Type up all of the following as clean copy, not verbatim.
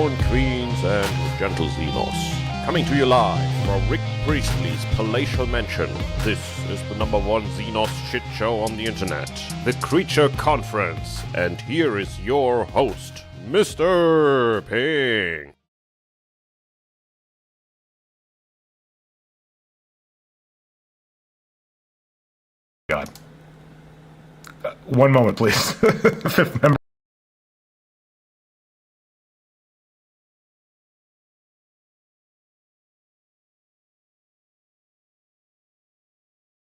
born queens and gentle Xenos. Coming to you live from Rick Priestley's palatial mansion. This is the #1 Xenos shit show on the internet, the Creature Conference. And here is your host, Mr. Ping. God. One moment, please. Fifth member.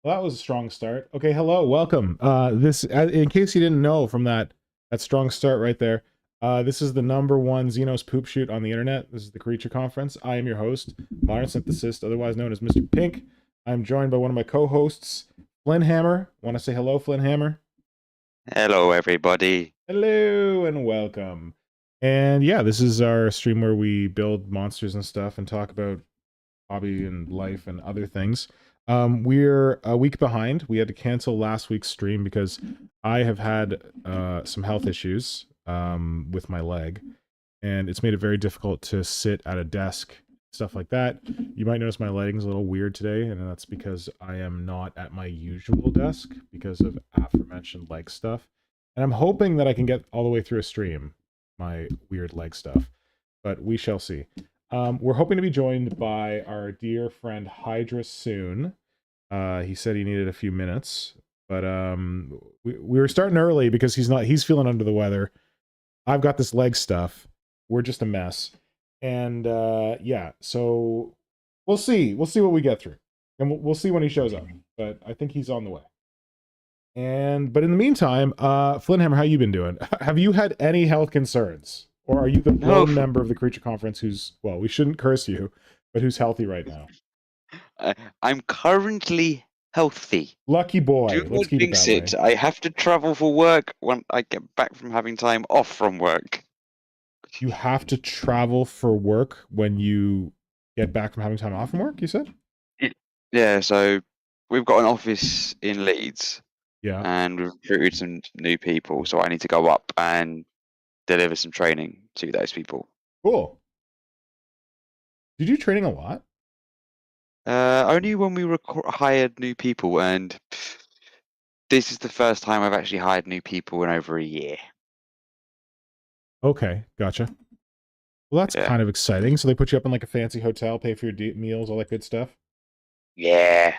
Well, that was a strong start. Okay, hello, welcome. This, in case you didn't know from that strong start right there, this is the #1 Xenos poop shoot on the internet. This is the Creature Conference. I am your host, Modern Synthesist, otherwise known as Mr. Pink. I'm joined by one of my co-hosts, Flynnhammer. Want to say hello, Flynnhammer? Hello, everybody. Hello and welcome. And yeah, this is our stream where we build monsters and stuff and talk about hobby and life and other things. We're a week behind. We had to cancel last week's stream because I have had some health issues with my leg, and it's made it very difficult to sit at a desk, stuff like that. You might notice my lighting's a little weird today, and that's because I am not at my usual desk because of aforementioned leg stuff. And I'm hoping that I can get all the way through a stream, my weird leg stuff, but we shall see. We're hoping to be joined by our dear friend Hydra soon. He said he needed a few minutes, but we were starting early because he's feeling under the weather. I've got this leg stuff. We're just a mess. And yeah, so we'll see what we get through, and we'll see when he shows up, but I think he's on the way. But in the meantime, Flynnhammer, how you been doing? Have you had any health concerns? Or are you the lone member of the Creature Conference who's, well, we shouldn't curse you, but who's healthy right now? I'm currently healthy. Lucky boy. Do Let's keep it that way. I have to travel for work when I get back from having time off from work. You have to travel for work when you get back from having time off from work, you said? Yeah, so we've got an office in Leeds. Yeah. And we've recruited some new people, so I need to go up and deliver some training to those people. Cool. Did you do training a lot? Only when we hired new people, and this is the first time I've actually hired new people in over a year. Okay, gotcha. Well, that's kind of exciting. So they put you up in like a fancy hotel, pay for your meals, all that good stuff? Yeah.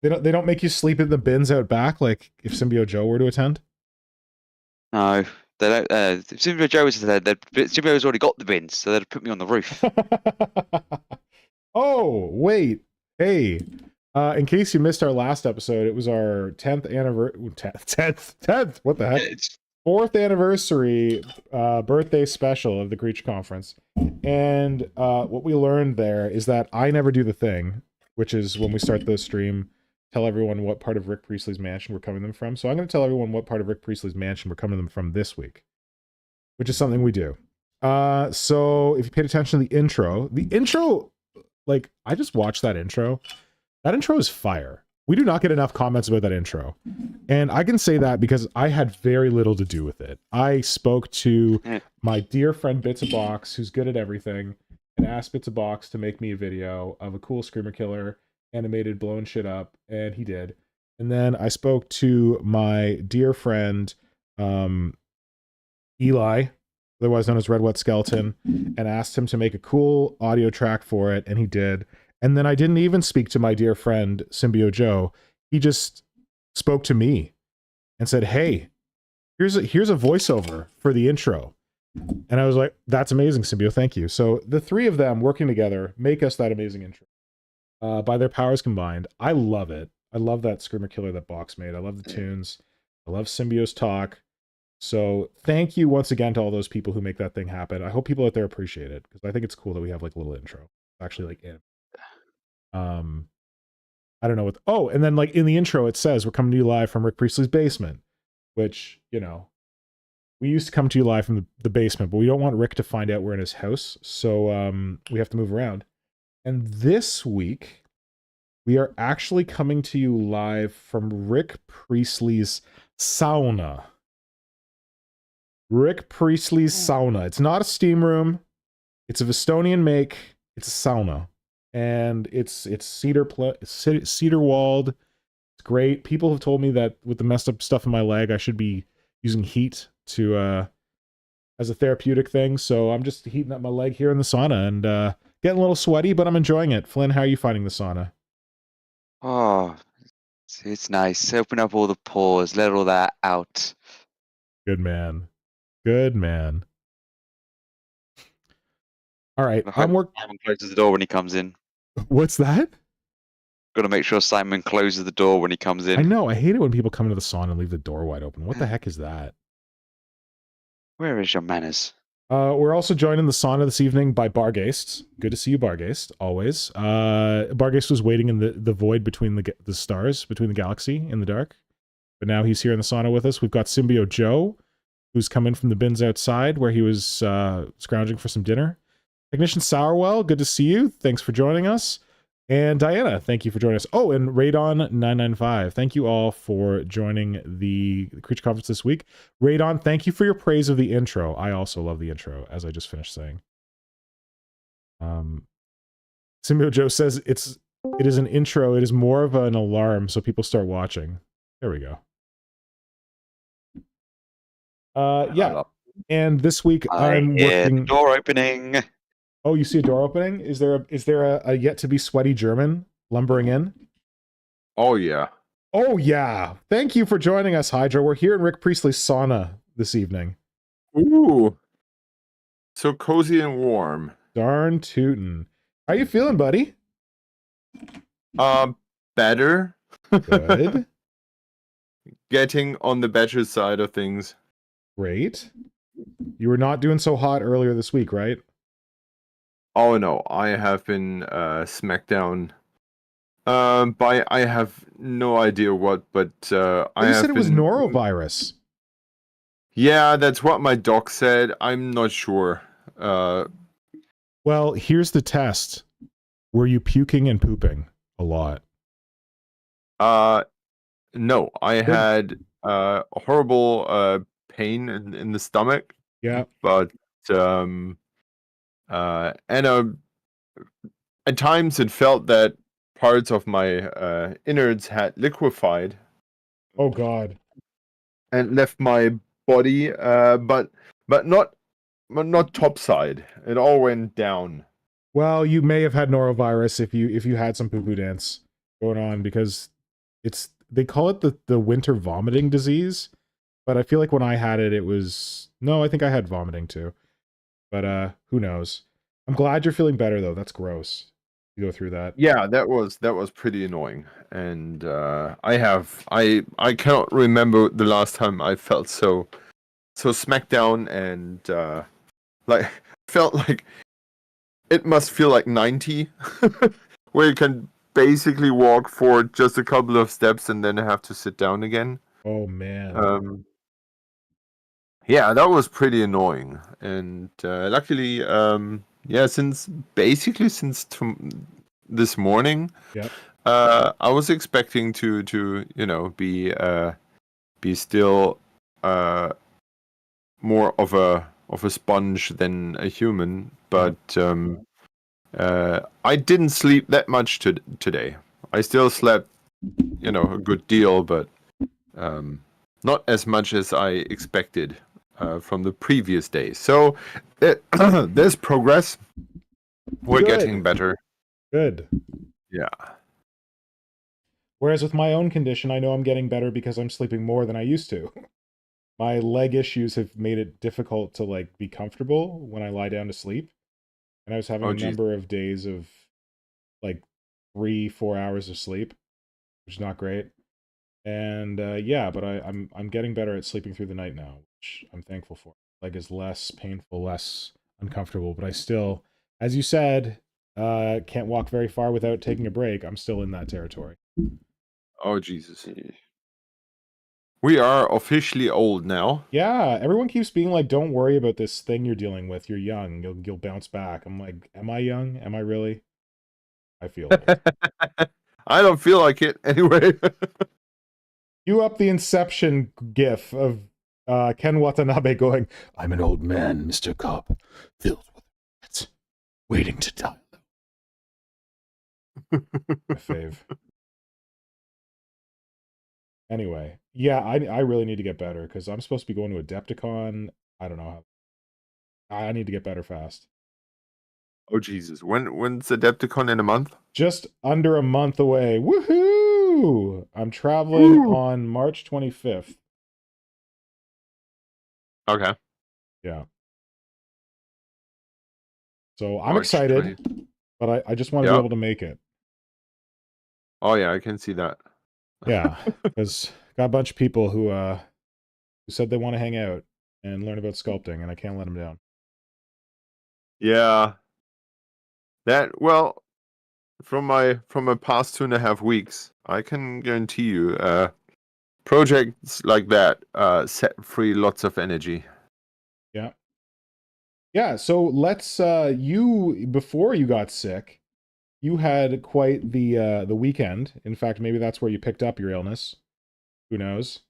They don't make you sleep in the bins out back, like if Symbio Joe were to attend? No, they don't. If Symbio Joe was there, Symbio's already got the bins, so they'd put me on the roof. Oh, wait. Hey, in case you missed our last episode, it was our 10th anniversary. 10th. What the heck? It's 4th anniversary birthday special of the Creature Conference. And what we learned there is that I never do the thing, which is when we start the stream, tell everyone what part of Rick Priestley's mansion we're coming to them from. So I'm going to tell everyone what part of Rick Priestley's mansion we're coming to them from this week, which is something we do. So if you paid attention to the intro, like, I just watched that intro. That intro is fire. We do not get enough comments about that intro. And I can say that because I had very little to do with it. I spoke to my dear friend Bits of Box, who's good at everything, and asked Bits of Box to make me a video of a cool screamer killer, animated, blowing shit up, and he did. And then I spoke to my dear friend Eli, otherwise known as Red Wet Skeleton, and asked him to make a cool audio track for it, and he did. And then I didn't even speak to my dear friend Symbio Joe. He just spoke to me and said, "Hey, here's a voiceover for the intro." And I was like, "That's amazing, Symbio, thank you." So the three of them working together make us that amazing intro. By their powers combined. I love it. I love that screamer killer that Box made. I love the tunes. I love Symbio's talk. So thank you once again to all those people who make that thing happen. I hope people out there appreciate it, because I think it's cool that we have like a little intro. Actually, like I don't know what. Oh, and then like in the intro it says we're coming to you live from Rick Priestley's basement, which, you know, we used to come to you live from the basement, but we don't want Rick to find out we're in his house, so we have to move around. And this week we are actually coming to you live from Rick Priestley's sauna. Rick Priestley's sauna. It's not a steam room. It's a Vestonian make. It's a sauna, and it's cedar walled. It's great. People have told me that with the messed up stuff in my leg, I should be using heat to as a therapeutic thing. So I'm just heating up my leg here in the sauna and getting a little sweaty, but I'm enjoying it. Flynn, how are you finding the sauna? Oh, it's nice. Open up all the pores, let all that out. Good man. Good man. All right, I hope Simon closes the door when he comes in. What's that? Got to make sure Simon closes the door when he comes in. I know. I hate it when people come into the sauna and leave the door wide open. What the heck is that? Where is your manners? We're also joined in the sauna this evening by Bargeist. Good to see you, Bargeist, always. Bargeist was waiting in the void between the stars, between the galaxy in the dark. But now he's here in the sauna with us. We've got Symbio Joe, who's come in from the bins outside where he was scrounging for some dinner. Technician Sourwell, good to see you. Thanks for joining us. And Diana, thank you for joining us. Oh, and Radon995, thank you all for joining the Creature Conference this week. Radon, thank you for your praise of the intro. I also love the intro, as I just finished saying. Symbio Joe says it is an intro. It is more of an alarm, so people start watching. There we go. Yeah. And this week I'm working. The door opening. Oh, you see a door opening? Is there a yet to be sweaty German lumbering in? Oh yeah. Oh yeah. Thank you for joining us, Hydra. We're here in Rick Priestley's sauna this evening. Ooh. So cozy and warm. Darn tootin'. How you feeling, buddy? Better. Good. Getting on the better side of things. Great. You were not doing so hot earlier this week, right? Oh no, I have been smacked down by I have no idea what, but I You have said it was been... norovirus. Yeah, that's what my doc said. I'm not sure. Well, here's the test. Were you puking and pooping a lot? No, I had horrible pain in the stomach. Yeah. But and at times it felt that parts of my innards had liquefied. Oh God. And left my body, but not topside. It all went down. Well, you may have had norovirus if you had some poo-poo dance going on, because they call it the winter vomiting disease, but I feel like when I had it, I think I had vomiting too. But who knows? I'm glad you're feeling better though. That's gross. You go through that. Yeah, that was pretty annoying. And I cannot remember the last time I felt so smacked down and like felt like it must feel like 90 where you can basically walk for just a couple of steps and then have to sit down again. Oh man. Yeah, that was pretty annoying. And luckily, since this morning, Yep. I was expecting to be still more of a sponge than a human, but I didn't sleep that much today. I still slept, a good deal, but not as much as I expected from the previous days. So there's progress. We're Good. getting better. Good. Yeah. Whereas with my own condition, I know I'm getting better because I'm sleeping more than I used to. My leg issues have made it difficult to be comfortable when I lie down to sleep. And I was having a number of days of 3-4 hours of sleep, which is not great. And but I'm getting better at sleeping through the night now, which I'm thankful for. Is less painful, less uncomfortable, but I still, as you said, can't walk very far without taking a break. I'm still in that territory. Oh, Jesus. We are officially old now. Yeah, everyone keeps being like, don't worry about this thing you're dealing with. You're young. You'll bounce back. I'm like, am I young? Am I really? I feel old. I don't feel like it anyway. You up the Inception gif of Ken Watanabe going, I'm an old man, Mr. Cobb, filled with regrets. Waiting to die. My fave. Anyway, yeah, I really need to get better because I'm supposed to be going to Adepticon. I don't know how. I need to get better fast. Oh Jesus! When's Adepticon in a month? Just under a month away. Woohoo! I'm traveling on March 25th. Okay. Yeah. So I'm March excited, 20. but I just want to be Yeah. able to make it. Oh yeah, I can see that. Yeah, because got a bunch of people who said they want to hang out and learn about sculpting, and I can't let them down. Yeah. That well, from my past 2.5 weeks, I can guarantee you, projects like that set free lots of energy. Yeah. Yeah, so let's you before you got sick, you had quite the weekend. In fact, maybe that's where you picked up your illness. Who knows?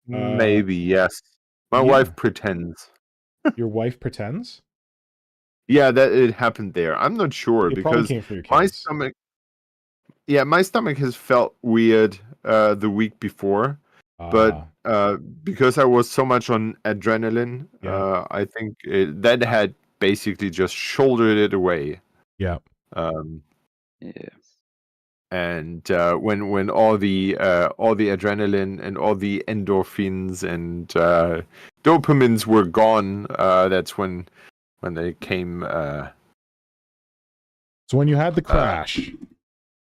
Maybe yes. My yeah. wife pretends. Your wife pretends? Yeah, that it happened there. I'm not sure It probably because came from your my kids. stomach. Yeah, my stomach has felt weird the week before, but because I was so much on adrenaline, Yeah. I think that had basically just shouldered it away. Yeah. Um, Yeah. and when all the adrenaline and all the endorphins and dopamines were gone, that's when they came. So when you had the crash,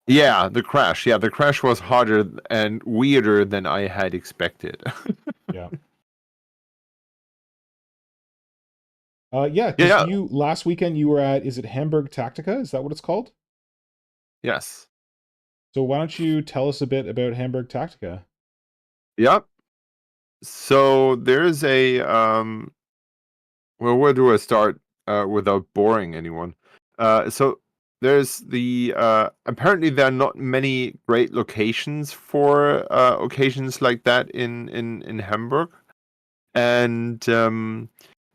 Yeah, the crash. Yeah, the crash was harder and weirder than I had expected. yeah. Yeah, because Yeah. you last weekend you were at, is it Hamburg Tactica? Is that what it's called? Yes. So why don't you tell us a bit about Hamburg Tactica? Yep. So there's a well, where do I start without boring anyone? So there's the apparently there are not many great locations for occasions like that in Hamburg, and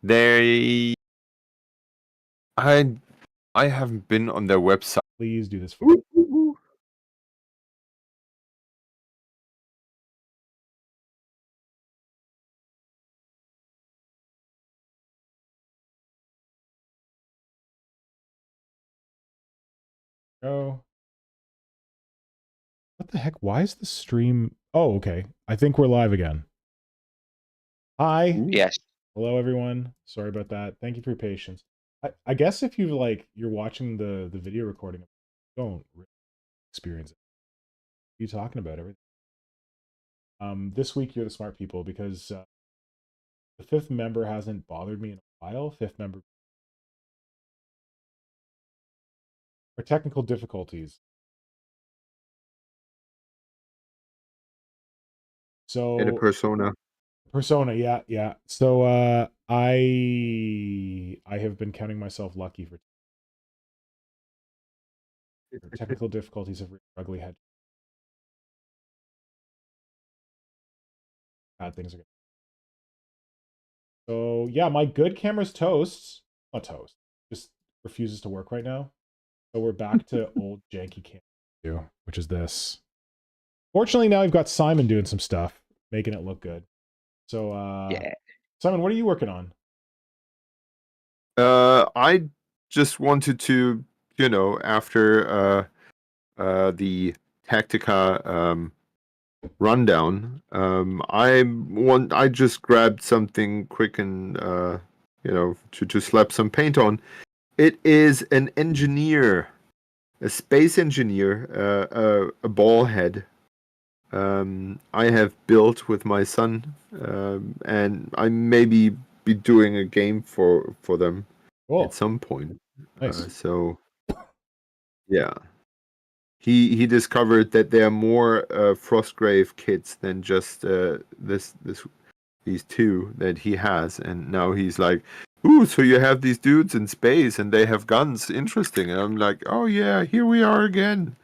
they I haven't been on their website. Please do this for me. Oh. What the heck? Why is the stream? Oh, okay. I think we're live again. Hi. Yes. Hello, everyone. Sorry about that. Thank you for your patience. I guess if you you're watching the video recording, don't really experience it. What are you talking about? Everything. This week you're the smart people because the fifth member hasn't bothered me in a while. Fifth member. Or technical difficulties. So In a persona. Persona, yeah. So I have been counting myself lucky for technical difficulties have ugly head. Bad things are going. So yeah, my good camera's toast. Not toast. Just refuses to work right now. So we're back to old janky camera, which is this. Fortunately, now we've got Simon doing some stuff, making it look good. So Yeah. Simon, what are you working on? I just wanted to, after the Tactica rundown, I just grabbed something quick and to slap some paint on. It is an engineer, a space engineer, a ball head. I have built with my son, and I maybe be doing a game for them Cool. at some point. Nice. So yeah, he discovered that there are more Frostgrave kits than just these two that he has, and now he's like, "Ooh, so you have these dudes in space and they have guns? Interesting." And I'm like, "Oh yeah, here we are again.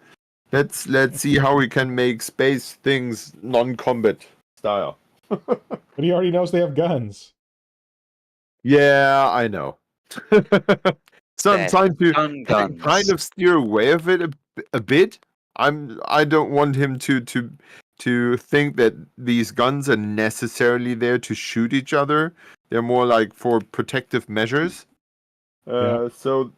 Let's see how we can make space things non-combat style." But he already knows they have guns. Yeah, I know. So I'm They're trying to stun kind guns. of steer away of it a bit. I don't want him to think that these guns are necessarily there to shoot each other. They're more like for protective measures. Yeah. So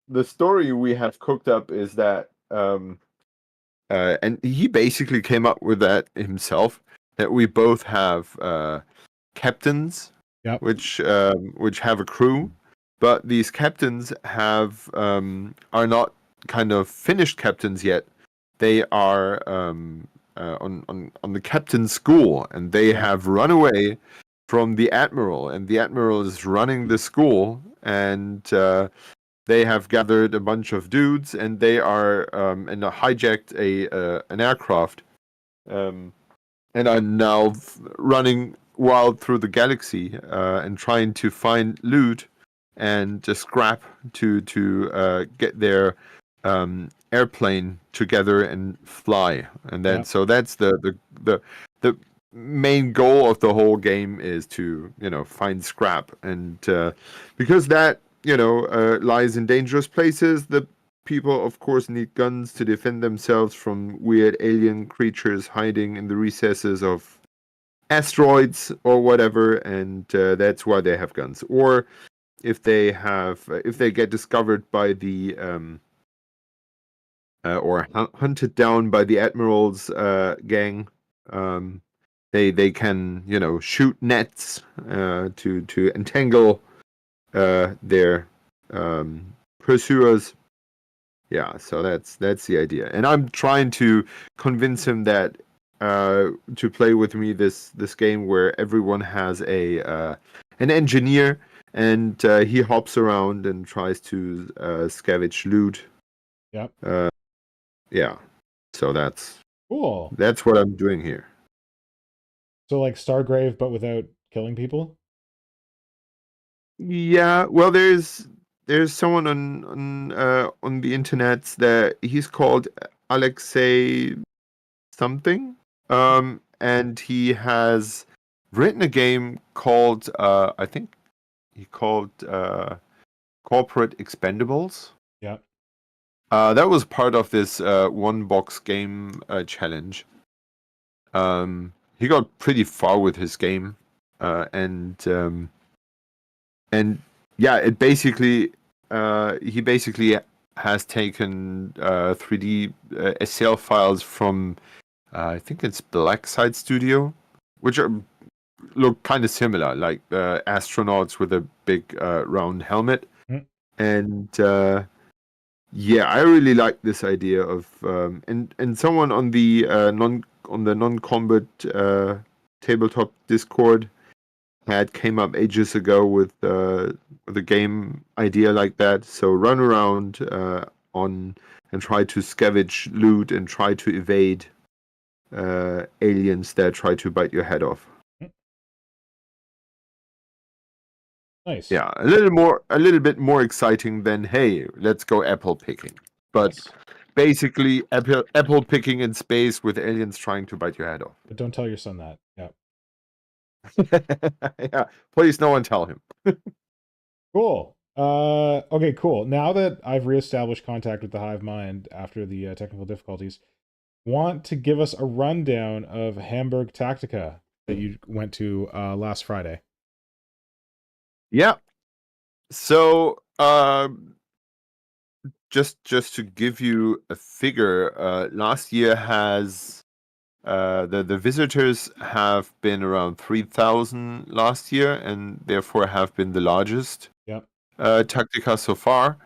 the story we have cooked up is that and he basically came up with that himself, that we both have captains, Yep. which have a crew, but these captains have are not kind of finished captains yet. They are on the captain school, and they have run away from the admiral, and the admiral is running the school, and they have gathered a bunch of dudes, and they are and hijacked an aircraft, and are now running wild through the galaxy and trying to find loot and scrap to get their airplane together and fly. And then so that's the main goal of the whole game is to find scrap, and because that lies in dangerous places, the people of course need guns to defend themselves from weird alien creatures hiding in the recesses of asteroids or whatever, and that's why they have guns. Or if they get discovered by the or hunted down by the admiral's gang, they can shoot nets to entangle their pursuers. Yeah, so that's the idea, and I'm trying to convince him that to play with me this game where everyone has an engineer, and he hops around and tries to scavenge loot. Yep. Yeah, so that's Cool. That's what I'm doing here. So like Stargrave, but without killing people. Yeah, well, there's someone on the internet that he's called Alexei something, and he has written a game called I think he called Corporate Expendables. Yeah. That was part of this one box game challenge. He got pretty far with his game, and yeah, it basically he basically has taken 3D SL files from I think it's Blackside Studio, which look kind of similar, like astronauts with a big round helmet. And yeah, I really like this idea of and someone on the non-combat tabletop Discord came up ages ago with a game idea like that. So run around and try to scavenge loot and try to evade aliens that try to bite your head off. Nice. Yeah, a little bit more exciting than, hey, let's go apple picking. But basically apple picking in space with aliens trying to bite your head off. But don't tell your son that. Yeah. Yeah, please no one tell him. Cool. Okay, cool. Now that I've reestablished contact with the Hive Mind after the technical difficulties, want to give us a rundown of Hamburg Tactica that you went to last Friday. Yeah. So just to give you a figure, last year has the visitors have been around 3,000 last year, and therefore have been the largest Tactica so far.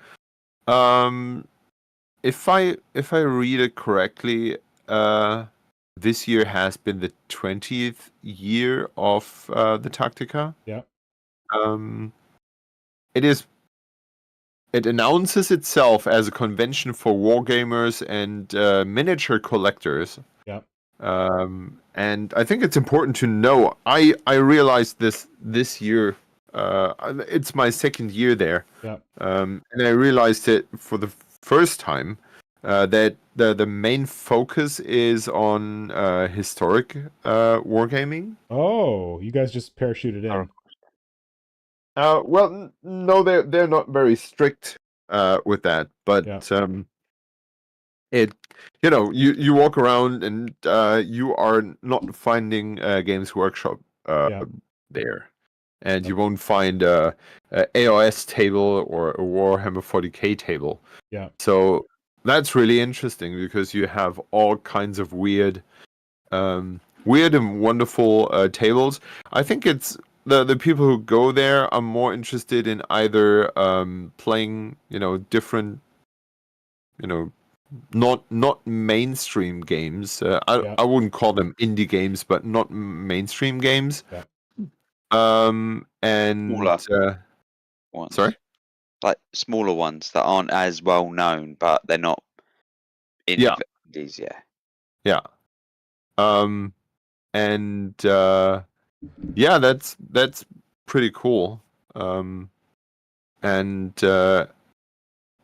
If I read it correctly, this year has been the 20th year of the Tactica. Yeah. It announces itself as a convention for wargamers and miniature collectors. Yeah. And I think it's important to know. I realized this year. It's my second year there. Yeah. And I realized it for the first time that the main focus is on historic wargaming. Oh, you guys just parachuted in. Well, no, they're not very strict with that. But Yeah. it, you walk around and you are not finding Games Workshop Yeah. there, and you won't find a AOS table or a Warhammer 40k table. Yeah. So that's really interesting because you have all kinds of weird and wonderful tables. I think it's the people who go there are more interested in either playing, different, not mainstream games. Yeah. I wouldn't call them indie games, but not mainstream games. Yeah. And Smaller ones. sorry? Like smaller ones that aren't as well known, but they're not Yeah. indies. Yeah. Yeah. And yeah, that's pretty cool. And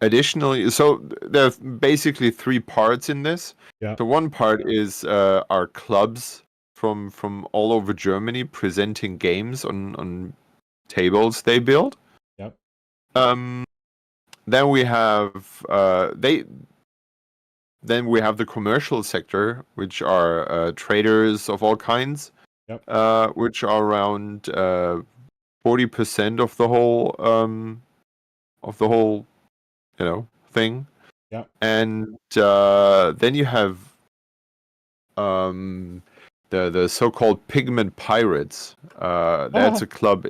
additionally, so there's basically three parts in this. Yeah. So one part is our clubs from all over Germany presenting games on tables they build. Yep. Then we have then we have the commercial sector, which are traders of all kinds. Yep. Which are around 40% of the whole thing. Yeah. And then you have the so-called Pigment Pirates. That's a club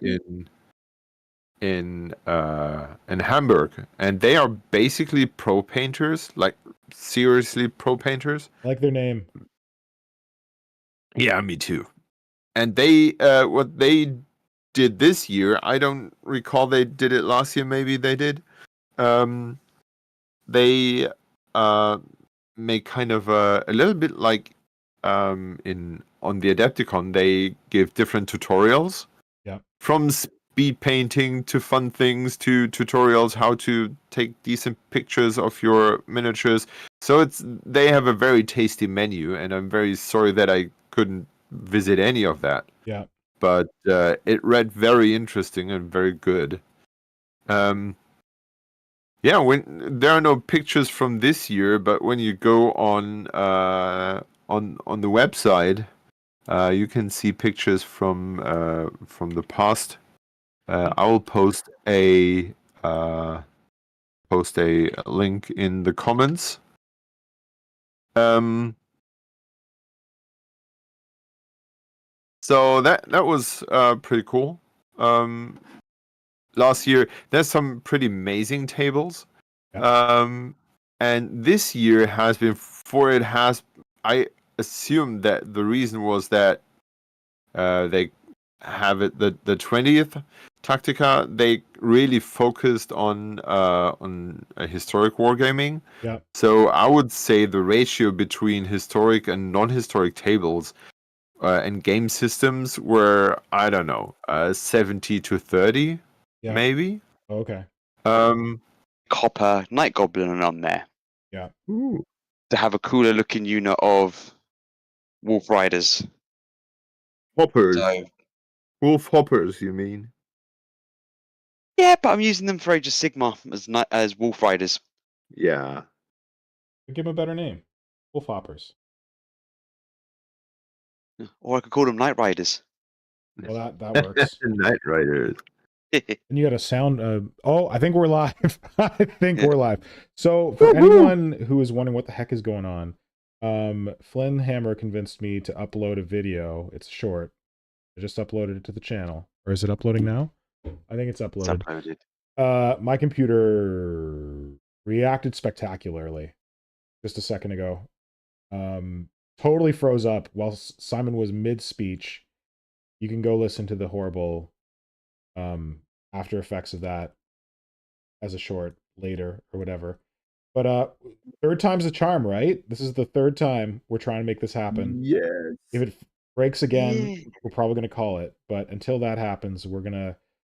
in Hamburg, and they are basically pro painters, like seriously pro painters. I like their name. Yeah, me too. And they what they did this year, I don't recall they did it last year. Maybe they did. They make kind of a little bit like on the Adepticon. They give different tutorials. Yeah. From speed painting to fun things to tutorials how to take decent pictures of your miniatures. So they have a very tasty menu, and I'm very sorry that I couldn't visit any of that. Yeah. But it read very interesting and very good. Yeah, when there are no pictures from this year, but when you go on the website, you can see pictures from the past. I will post a link in the comments. So that was pretty cool. Last year, there's some pretty amazing tables. Yeah. And this year has been I assume that the reason was that they have it the 20th Tactica. They really focused on a historic wargaming. Yeah. So I would say the ratio between historic and non-historic tables and game systems were, I don't know, 70 to 30, Yeah. maybe. Okay. Copper Night Goblin on there. Yeah. Ooh. To have a cooler looking unit of Wolf Riders. Hoppers. So, Wolf hoppers, you mean? yeah, but I'm using them for Age of Sigma as Wolf Riders. Yeah. Give them a better name. Wolf Hoppers. Or I could call them Night Riders. Well, that works. Night Riders. And you got a sound. I think we're live. I think we're live. So for anyone who is wondering what the heck is going on, Flynnhammer convinced me to upload a video. It's short. I just uploaded it to the channel. Or is it uploading now? I think it's uploaded. It's uploaded. My computer reacted spectacularly just a second ago. Totally froze up while Simon was mid-speech. You can go listen to the horrible after effects of that as a short later or whatever. But third time's the charm, right? This is the third time we're trying to make this happen. Yes. If it breaks again, we're probably going to call it. But until that happens, we're going to